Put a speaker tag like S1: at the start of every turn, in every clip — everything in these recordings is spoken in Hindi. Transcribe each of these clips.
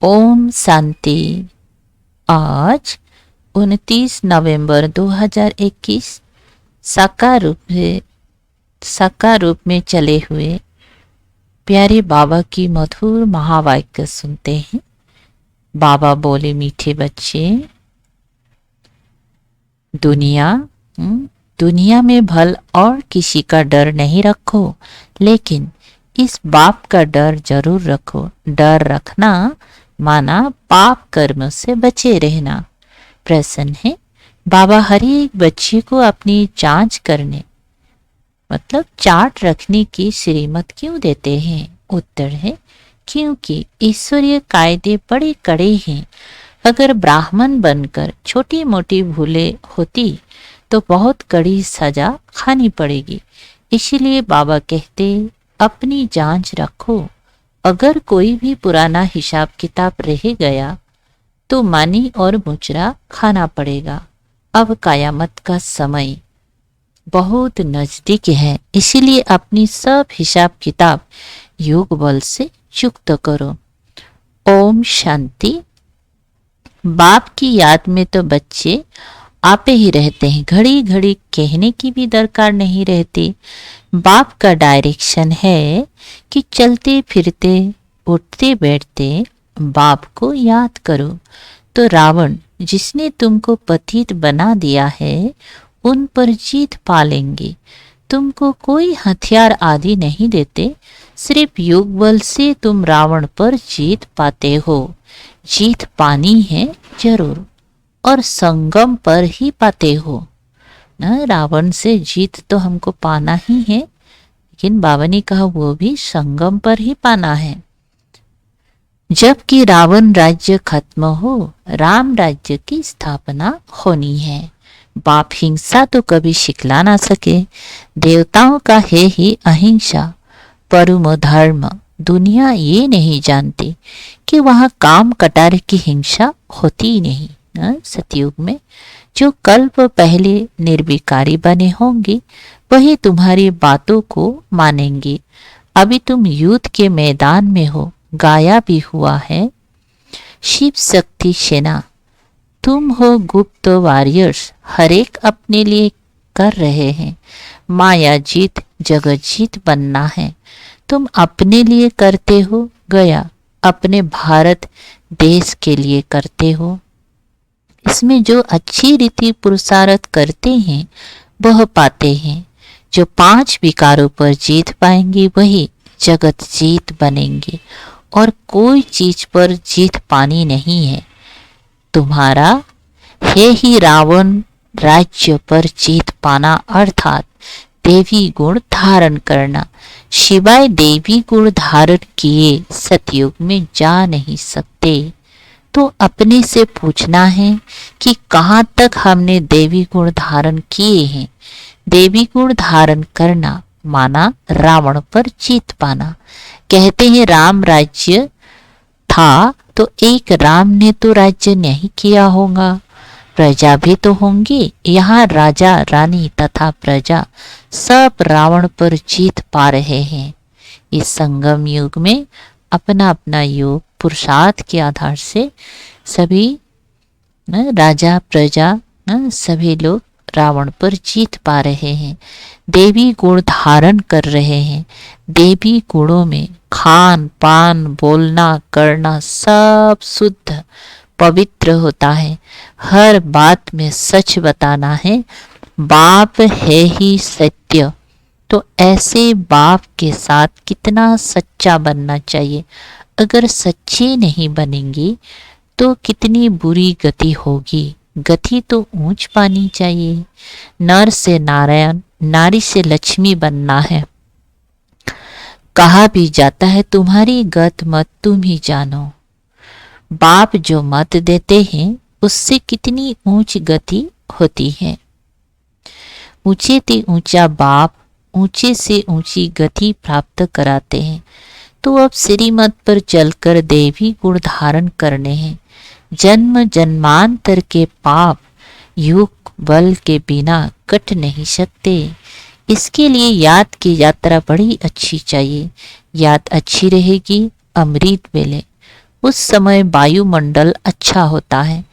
S1: ओम शांति। आज 29 नवंबर 2021 साकार रूप में चले हुए प्यारे बाबा की मधुर महावाक्य सुनते हैं। बाबा बोले, मीठे बच्चे, दुनिया में भल और किसी का डर नहीं रखो, लेकिन इस बाप का डर जरूर रखो। डर रखना माना पाप कर्म से बचे रहना। प्रश्न है, बाबा हर एक बच्चे को अपनी जांच करने मतलब चार्ट रखने की श्रीमत क्यों देते हैं? उत्तर है, क्योंकि ईश्वरीय कायदे बड़े कड़े हैं। अगर ब्राह्मण बनकर छोटी मोटी भूलें होती तो बहुत कड़ी सजा खानी पड़ेगी। इसलिए बाबा कहते, अपनी जांच रखो। अगर कोई भी पुराना हिसाब किताब रह गया तो मानी और मुचरा खाना पड़ेगा। अब कयामत का समय बहुत नजदीक है, इसीलिए अपनी सब हिसाब किताब योग बल से युक्त करो। ओम शांति। बाप की याद में तो बच्चे आपे ही रहते हैं, घड़ी घड़ी कहने की भी दरकार नहीं रहती। बाप का डायरेक्शन है कि चलते फिरते उठते बैठते बाप को याद करो। तो रावण जिसने तुमको पतित बना दिया है उन पर जीत पा लेंगे। तुमको कोई हथियार आदि नहीं देते, सिर्फ योग बल से तुम रावण पर जीत पाते हो। जीत पानी है जरूर, और संगम पर ही पाते हो ना। रावण से जीत तो हमको पाना ही है, लेकिन बाबा ने कहा वो भी संगम पर ही पाना है। जबकि रावण राज्य खत्म हो, राम राज्य की स्थापना होनी है। बाप हिंसा तो कभी सिखला ना सके। देवताओं का है ही अहिंसा, परम धर्म। दुनिया ये नहीं जानती कि वहाँ काम कटार की हिंसा होती ही नहीं। सतयुग में जो कल्प पहले निर्विकारी बने होंगे वही तुम्हारी बातों को मानेंगे। अभी तुम युद्ध के मैदान में हो, गाया भी हुआ है, शिव शक्ति सेना। तुम हो गुप्त वॉरियर्स, हर एक अपने लिए कर रहे हैं। माया जीत जगत जीत बनना है। तुम अपने लिए करते हो, गया अपने भारत देश के लिए करते हो। इसमें जो अच्छी रीति पुरुषार्थ करते हैं वह पाते हैं। जो 5 विकारों पर जीत पाएंगे वही जगत जीत बनेंगे, और कोई चीज पर जीत पानी नहीं है। तुम्हारा है ही रावण राज्य पर जीत पाना, अर्थात देवी गुण धारण करना। शिवाय देवी गुण धारण किए सतयुग में जा नहीं सकते। तो अपने से पूछना है कि कहाँ तक हमने देवी गुण धारण किए हैं। देवी गुण धारण करना माना रावण पर जीत पाना। कहते हैं राम राज्य था तो एक राम ने तो राज्य नहीं किया होगा, प्रजा भी तो होंगी। यहाँ राजा रानी तथा प्रजा सब रावण पर जीत पा रहे हैं। इस संगम युग में अपना अपना योग पुरुषार्थ के आधार से सभी राजा प्रजा सभी लोग रावण पर जीत पा रहे हैं। देवी गुण धारण कर रहे हैं। देवी गुणों में खान पान बोलना करना सब शुद्ध पवित्र होता है। हर बात में सच बताना है। बाप है ही सत्य। तो ऐसे बाप के साथ कितना सच्चा बनना चाहिए। अगर सच्चे नहीं बनेंगे तो कितनी बुरी गति होगी। गति तो ऊंच पानी चाहिए। नर से नारायण, नारी से लक्ष्मी बनना है। कहा भी जाता है तुम्हारी गत मत तुम ही जानो। बाप जो मत देते हैं उससे कितनी ऊंच गति होती है। ऊंचे ते ऊंचा बाप ऊंचे से ऊंची गति प्राप्त कराते हैं। तो अब श्रीमत पर चलकर देवी गुण धारण करने हैं। जन्म जन्मांतर के पाप योग बल के बिना कट नहीं सकते। इसके लिए याद की यात्रा बड़ी अच्छी चाहिए। याद अच्छी रहेगी, अमृत मिले। उस समय वायुमंडल अच्छा होता है।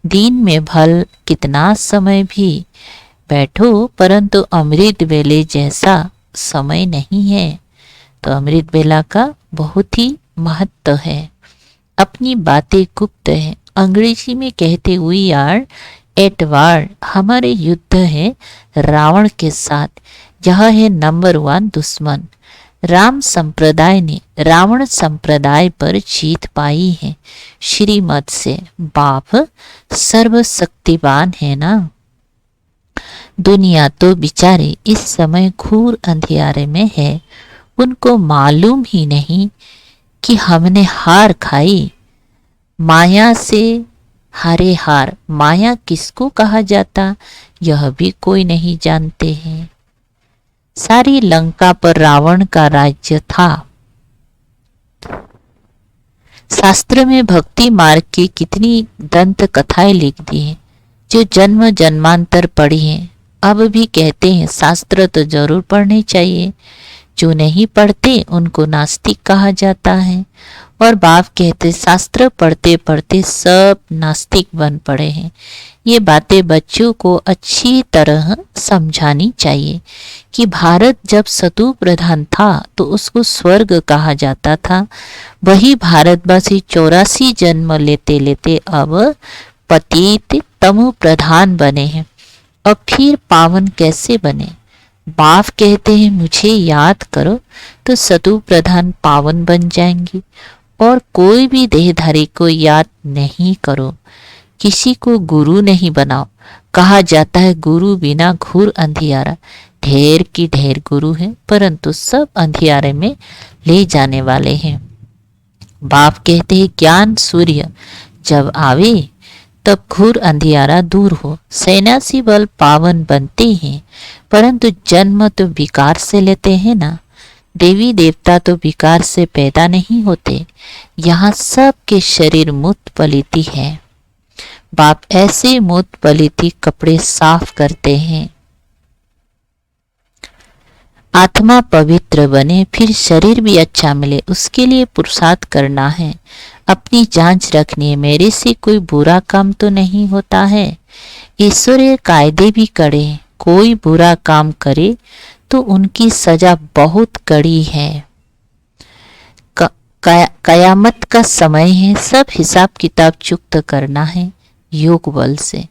S1: दिन में भल कितना समय भी बैठो, परंतु अमृत वेले जैसा समय नहीं है। तो अमृत वेला का बहुत ही महत्व है। अपनी बातें गुप्त है। अंग्रेजी में कहते वी आर एट वार। हमारे युद्ध है रावण के साथ। यह है नंबर 1 दुश्मन। राम संप्रदाय ने रावण संप्रदाय पर जीत पाई है श्रीमत से। बाप सर्वशक्तिवान है ना। दुनिया तो बेचारे इस समय घोर अंधियारे में है। उनको मालूम ही नहीं कि हमने हार खाई। माया से हारे हार। माया किसको कहा जाता, यह भी कोई नहीं जानते हैं। सारी लंका पर रावण का राज्य था। शास्त्र में भक्ति मार्ग की कितनी दंत कथाएं लिख दी हैं, जो जन्म जन्मांतर पढ़ी हैं। अब भी कहते हैं शास्त्र तो जरूर पढ़ने चाहिए। जो नहीं पढ़ते उनको नास्तिक कहा जाता है। और बाप कहते शास्त्र पढ़ते पढ़ते सब नास्तिक बन पड़े हैं। ये बातें बच्चों को अच्छी तरह समझानी चाहिए कि भारत जब सतु प्रधान था तो उसको स्वर्ग कहा जाता था। वही भारतवासी 84 जन्म लेते लेते अब पतित तमो प्रधान बने हैं। अब फिर पावन कैसे बने। बाप कहते हैं मुझे याद करो तो सतु प्रधान पावन बन जाएंगी। और कोई भी देहधारी को याद नहीं करो। किसी को गुरु नहीं बनाओ। कहा जाता है गुरु बिना घोर अंधियारा। ढेर की ढेर गुरु है, परंतु सब अंधियारे में ले जाने वाले हैं। बाप कहते हैं ज्ञान सूर्य जब आवे तब घोर अंधियारा दूर हो। सन्यासी बल पावन बनते हैं, परंतु जन्म तो विकार से लेते हैं ना। देवी देवता तो विकार से पैदा नहीं होते। यहाँ सबके शरीर मूत पलिती है। बाप ऐसे मूत पलिती कपड़े साफ करते हैं। आत्मा पवित्र बने, फिर शरीर भी अच्छा मिले, उसके लिए पुरुषार्थ करना है। अपनी जांच रखनी है, मेरे से कोई बुरा काम तो नहीं होता है। ईश्वरीय कायदे भी कड़े। कोई बुरा काम करे तो उनकी सजा बहुत कड़ी है। कयामत का समय है। सब हिसाब किताब चुक्त करना है योग बल से।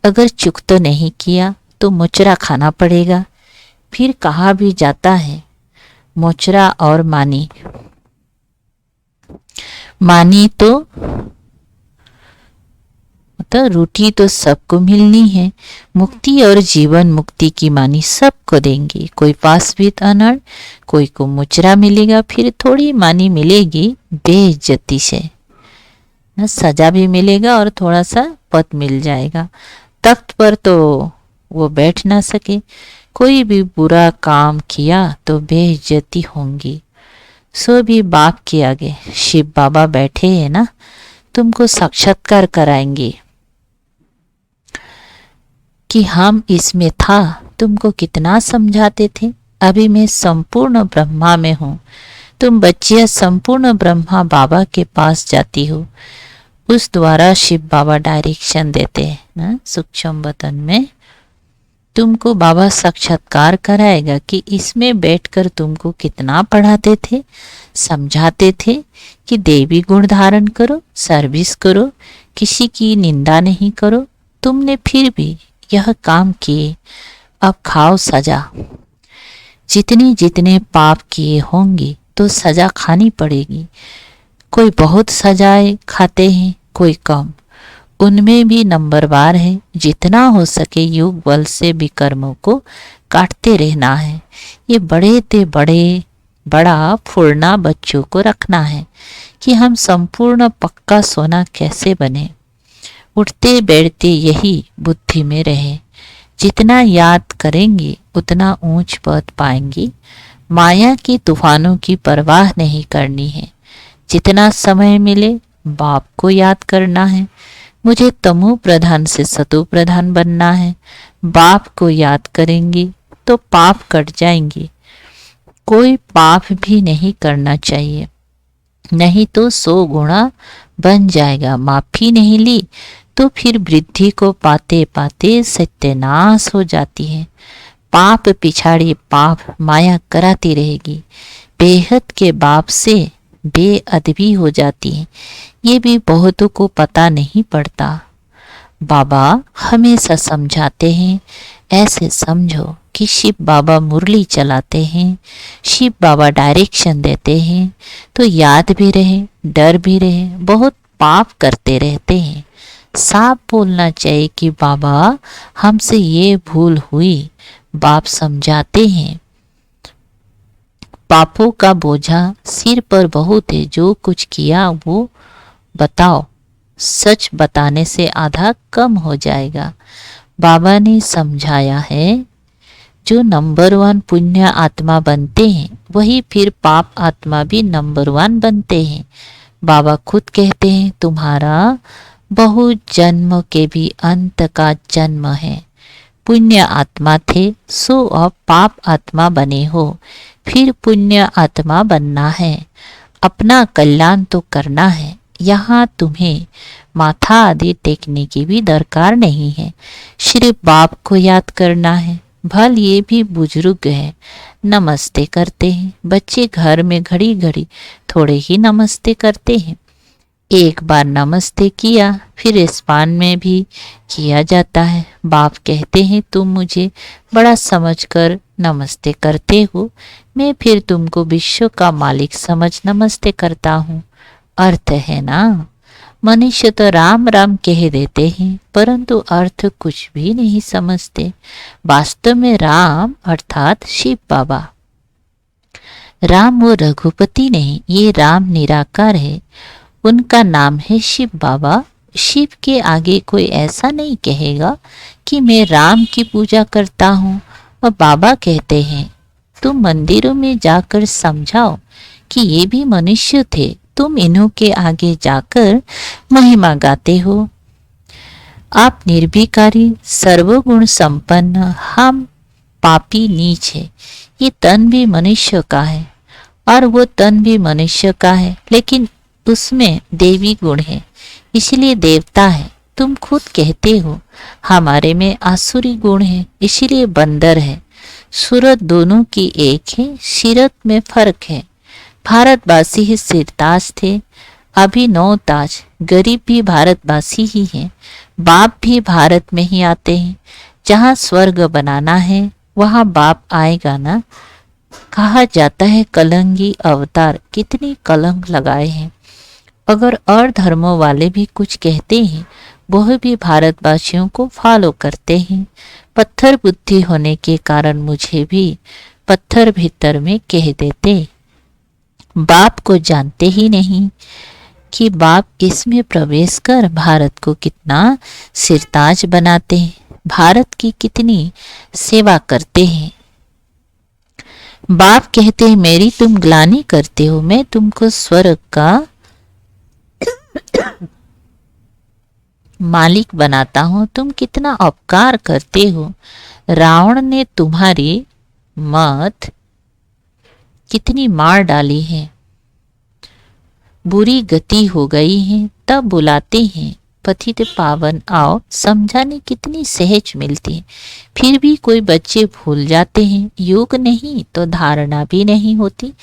S1: अगर चुक्त नहीं किया तो मुचरा खाना पड़ेगा। फिर कहा भी जाता है मुचरा और मानी। मानी तो रोटी तो सबको मिलनी है। मुक्ति और जीवन मुक्ति की मानी सबको देंगे। कोई पास भी अनड़, कोई को मुचरा मिलेगा, फिर थोड़ी मानी मिलेगी बेइज्जती से। सजा भी मिलेगा और थोड़ा सा पद मिल जाएगा। तख्त पर तो वो बैठ ना सके। कोई भी बुरा काम किया तो बेइज्जती होंगी। सो भी बाप के आगे शिव बाबा बैठे हैं ना, तुमको साक्षात्कार कराएंगे कि हम इसमें था। तुमको कितना समझाते थे। अभी मैं संपूर्ण ब्रह्मा में हूँ। तुम बच्चियां संपूर्ण ब्रह्मा बाबा के पास जाती हो। उस द्वारा शिव बाबा डायरेक्शन देते हैं ना। सूक्ष्म वतन में तुमको बाबा साक्षात्कार कराएगा कि इसमें बैठकर तुमको कितना पढ़ाते थे, समझाते थे कि देवी गुण धारण करो, सर्विस करो, किसी की निंदा नहीं करो। तुमने फिर भी यह काम किए, अब खाओ सजा। जितने जितने पाप किए होंगे तो सजा खानी पड़ेगी। कोई बहुत सजाए खाते हैं, कोई कम। उनमें भी नंबरवार है। जितना हो सके योग बल से विकर्मों को काटते रहना है। ये बड़े ते बड़ा फुलना बच्चों को रखना है कि हम संपूर्ण पक्का सोना कैसे बने। उठते बैठते यही बुद्धि में रहे। जितना याद करेंगे उतना ऊंच पद पाएंगे। माया की तूफानों की परवाह नहीं करनी है। जितना समय मिले बाप को याद करना है। मुझे तमो प्रधान से सतो प्रधान बनना है। बाप को याद करेंगे तो पाप कट जाएंगे। कोई पाप भी नहीं करना चाहिए, नहीं तो 100 गुणा बन जाएगा। माफी नहीं ली तो फिर वृद्धि को पाते पाते सत्यानाश हो जाती है। पाप पिछाड़ी पाप माया कराती रहेगी। बेहद के बाप से बेअदबी हो जाती है। ये भी बहुतों को पता नहीं पड़ता। बाबा हमेशा समझाते हैं, ऐसे समझो कि शिव बाबा मुरली चलाते हैं, शिव बाबा डायरेक्शन देते हैं, तो याद भी रहे, डर भी रहे। बहुत पाप करते रहते हैं। साफ बोलना चाहिए कि बाबा हमसे ये भूल हुई। बाप समझाते हैं, पापों का बोझा सिर पर बहुत है, जो कुछ किया वो बताओ। सच बताने से आधा कम हो जाएगा। बाबा ने समझाया है, जो नंबर 1 पुण्य आत्मा बनते हैं वही फिर पाप आत्मा भी नंबर 1 बनते हैं। बाबा खुद कहते हैं, तुम्हारा बहुत जन्म के भी अंत का जन्म है। पुण्य आत्मा थे सो अब पाप आत्मा बने हो, फिर पुण्य आत्मा बनना है। अपना कल्याण तो करना है। यहाँ तुम्हें माथा आदि टेकने की भी दरकार नहीं है, सिर्फ बाप को याद करना है। भल ये भी बुजुर्ग है, नमस्ते करते हैं। बच्चे घर में घड़ी घड़ी थोड़े ही नमस्ते करते हैं। एक बार नमस्ते किया फिर स्पान में भी किया जाता है। बाप कहते हैं, तुम मुझे बड़ा समझकर नमस्ते करते हो, मैं फिर तुमको विश्व का मालिक समझ नमस्ते करता हूँ। अर्थ है ना, मनुष्य तो राम राम कह देते हैं परंतु अर्थ कुछ भी नहीं समझते। वास्तव में राम अर्थात शिव बाबा। राम वो रघुपति नहीं, ये राम निराकार है, उनका नाम है शिव बाबा। शिव के आगे कोई ऐसा नहीं कहेगा कि मैं राम की पूजा करता हूँ। और बाबा कहते हैं, तुम मंदिरों में जाकर समझाओ कि ये भी मनुष्य थे, तुम इन्हों के आगे जाकर महिमा गाते हो। आप निर्विकारी सर्वगुण संपन्न, हम पापी नीच है। ये तन भी मनुष्य का है और वो तन भी मनुष्य का है, लेकिन उसमें देवी गुण है इसलिए देवता है। तुम खुद कहते हो हमारे में आसुरी गुण है इसलिए बंदर है। सूरत दोनों की एक है, सीरत में फर्क है। भारतवासी ही सिरताज थे, अभी 9 ताज। गरीब भी भारतवासी ही हैं, बाप भी भारत में ही आते हैं। जहाँ स्वर्ग बनाना है वहाँ बाप आएगा ना। कहा जाता है कलंगी अवतार, कितनी कलंक लगाए हैं। अगर और धर्मों वाले भी कुछ कहते हैं वह भी भारतवासियों को फॉलो करते हैं। पत्थर बुद्धि होने के कारण मुझे भी पत्थर भीतर में कह देते। बाप को जानते ही नहीं कि बाप किसमें प्रवेश कर भारत को कितना सिरताज बनाते हैं, भारत की कितनी सेवा करते हैं। बाप कहते हैं, मेरी तुम ग्लानि करते हो, मैं तुमको स्वर्ग का मालिक बनाता हूं, तुम कितना अपकार करते हो। रावण ने तुम्हारी मत कितनी मार डाली है, बुरी गति हो गई है, तब बुलाते हैं पतित पावन आओ। समझाने कितनी सहज मिलती है, फिर भी कोई बच्चे भूल जाते हैं। योग नहीं तो धारणा भी नहीं होती।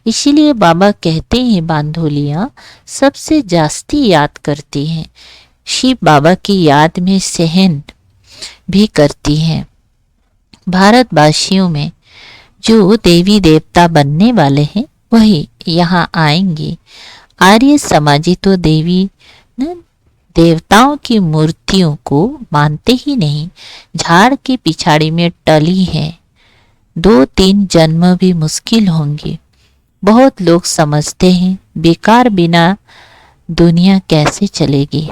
S1: इसीलिए बाबा कहते हैं, बांधोलियां सबसे जास्ती याद करती हैं, शिव बाबा की याद में सहन भी करती हैं। भारतवासियों में जो देवी देवता बनने वाले हैं वही यहाँ आएंगे। आर्य समाजी तो देवी देवताओं की मूर्तियों को मानते ही नहीं, झाड़ के पिछाड़ी में टली है। 2-3 जन्म भी मुश्किल होंगे। बहुत लोग समझते हैं बेकार बिना दुनिया कैसे चलेगी।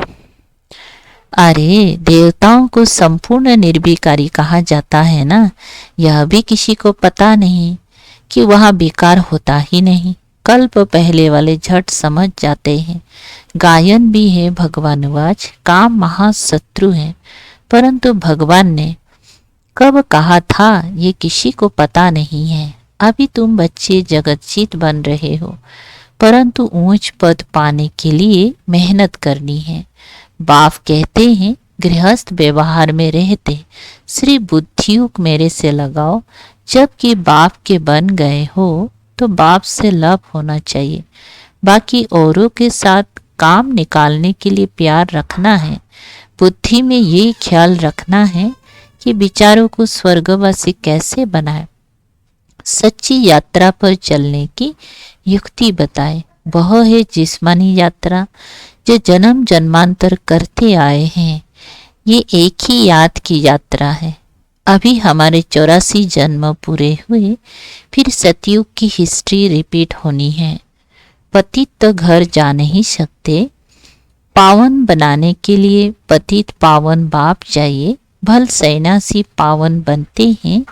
S1: अरे देवताओं को संपूर्ण निर्विकारी कहा जाता है ना, यह भी किसी को पता नहीं कि वह बेकार होता ही नहीं। कल्प पहले वाले झट समझ जाते हैं। गायन भी है भगवानवाच, काम महाशत्रु है, परंतु भगवान ने कब कहा था ये किसी को पता नहीं है। अभी तुम बच्चे जगतजीत बन रहे हो, परंतु ऊंच पद पाने के लिए मेहनत करनी है। बाप कहते हैं, गृहस्थ व्यवहार में रहते श्री बुद्धियुक्त मेरे से लगाओ। जबकि बाप के बन गए हो तो बाप से लव होना चाहिए। बाकी औरों के साथ काम निकालने के लिए प्यार रखना है। बुद्धि में ये ख्याल रखना है कि विचारों को स्वर्गवासी कैसे बनाए। सच्ची यात्रा पर चलने की युक्ति बताए। वह है जिस्मानी यात्रा जो जन्म जन्मांतर करते आए हैं। ये एक ही याद की यात्रा है। अभी हमारे 84 जन्म पूरे हुए, फिर सतयुग की हिस्ट्री रिपीट होनी है। पतित तो घर जा नहीं सकते। पावन बनाने के लिए पतित पावन बाप चाहिए। भल सन्यासी पावन बनते हैं,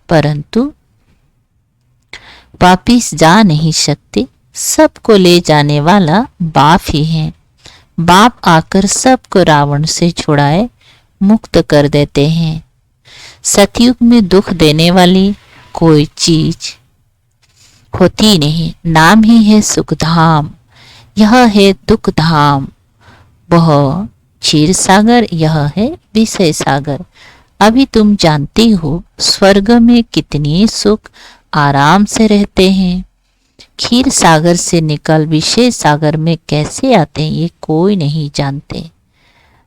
S1: परंतु वापिस जा नहीं सकते। सबको ले जाने वाला बाप ही है। बाप आकर सबको रावण से छुड़ाए मुक्त कर देते हैं। सतयुग में दुख देने वाली कोई चीज होती नहीं। नाम ही है सुखधाम, यह है दुख धाम। वह क्षीर सागर, यह है विषय सागर। अभी तुम जानती हो स्वर्ग में कितनी सुख आराम से रहते हैं। क्षीर सागर से निकल विषय सागर में कैसे आते हैं ये कोई नहीं जानते।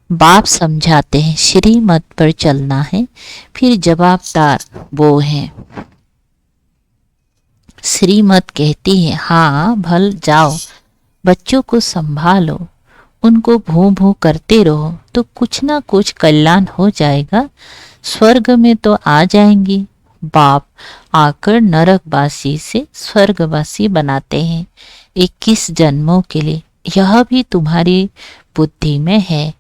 S1: बाप समझाते हैं श्रीमत पर चलना है, फिर जवाबदार वो हैं। श्रीमत कहती है, हाँ भल जाओ, बच्चों को संभालो, उनको भू भू करते रहो तो कुछ ना कुछ कल्याण हो जाएगा। स्वर्ग में तो आ जाएंगी। बाप आकर नरकवासी से स्वर्गवासी बनाते हैं 21 जन्मों के लिए। यह भी तुम्हारी बुद्धि में है।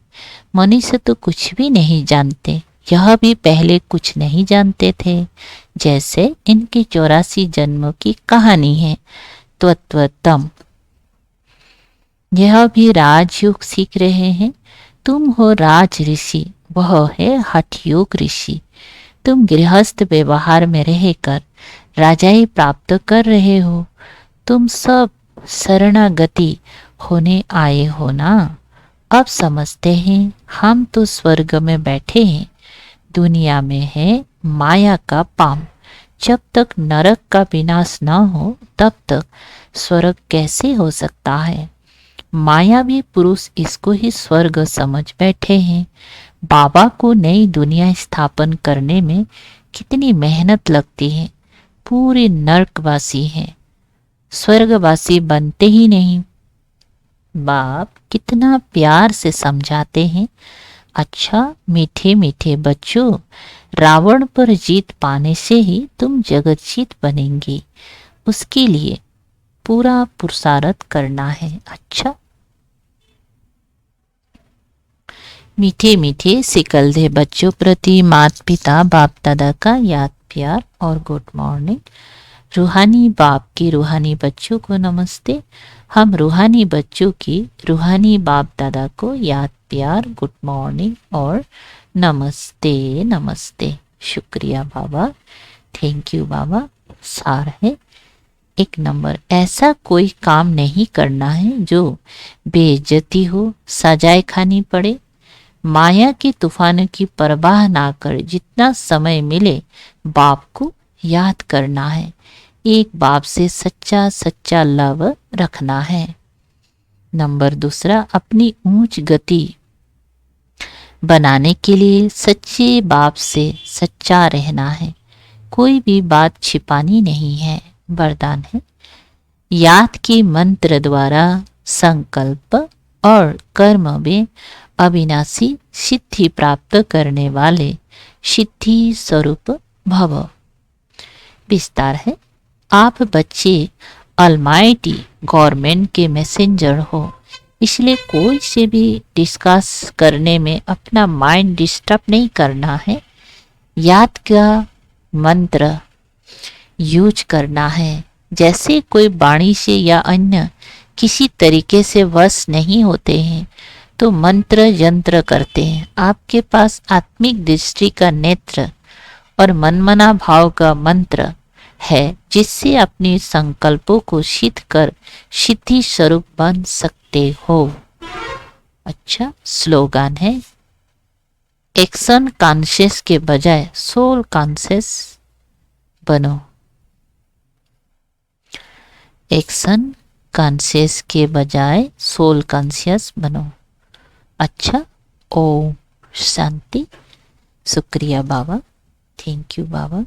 S1: मनुष्य तो कुछ भी नहीं जानते। यह भी पहले कुछ नहीं जानते थे। जैसे इनकी 84 जन्मों की कहानी है। तत्वतम, यह भी राजयोग सीख रहे हैं। तुम हो राज ऋषि, वह है हठयोग ऋषि। तुम गृहस्थ व्यवहार में रहकर राजाई प्राप्त कर रहे हो। तुम सब शरणागति होने आए हो ना। अब समझते हैं हम तो स्वर्ग में बैठे हैं, दुनिया में है माया का पाम। जब तक नरक का विनाश न हो तब तक स्वर्ग कैसे हो सकता है। मायावी पुरुष इसको ही स्वर्ग समझ बैठे हैं। बाबा को नई दुनिया स्थापन करने में कितनी मेहनत लगती है। पूरे नरकवासी हैं, स्वर्गवासी बनते ही नहीं। बाप कितना प्यार से समझाते हैं। अच्छा मीठे मीठे बच्चों, रावण पर जीत पाने से ही तुम जगत जीत बनेंगे। उसके लिए पूरा पुरुषार्थ करना है। अच्छा, मीठे मीठे सिकलधे बच्चों प्रति माता पिता बाप दादा का याद प्यार और गुड मॉर्निंग। रूहानी बाप की रूहानी बच्चों को नमस्ते। हम रूहानी बच्चों की रूहानी बाप दादा को याद प्यार गुड मॉर्निंग और नमस्ते नमस्ते। शुक्रिया बाबा, थैंक यू बाबा। सार है 1 नंबर, ऐसा कोई काम नहीं करना है जो बेइज्जती हो, सजाए खानी पड़े। माया की तूफान की परवाह ना कर जितना समय मिले बाप को याद करना है। एक बाप से सच्चा सच्चा लव रखना है। नंबर 2, अपनी ऊंच गति बनाने के लिए सच्चे बाप से सच्चा रहना है। कोई भी बात छिपानी नहीं है। वरदान है, याद के मंत्र द्वारा संकल्प और कर्म में अविनाशी सिद्धि प्राप्त करने वाले सिद्धि स्वरूप भव। विस्तार है, आप बच्चे अलमाइटी गवर्नमेंट के मैसेंजर हो, इसलिए कोई से भी डिस्कस करने में अपना माइंड डिस्टर्ब नहीं करना है। याद का मंत्र यूज करना है। जैसे कोई वाणी से या अन्य किसी तरीके से वश नहीं होते हैं तो मंत्र यंत्र करते हैं। आपके पास आत्मिक दृष्टि का नेत्र और मनमना भाव का मंत्र है जिससे अपने संकल्पों को सिद्ध कर सिद्धि स्वरूप बन सकते हो। अच्छा, स्लोगन है, एक्शन कॉन्शियस के बजाय सोल कॉन्शियस बनो। एक्शन कॉन्शियस के बजाय सोल कॉन्शियस बनो। अच्छा, ओम शांति। शुक्रिया बाबा, थैंक यू बाबा।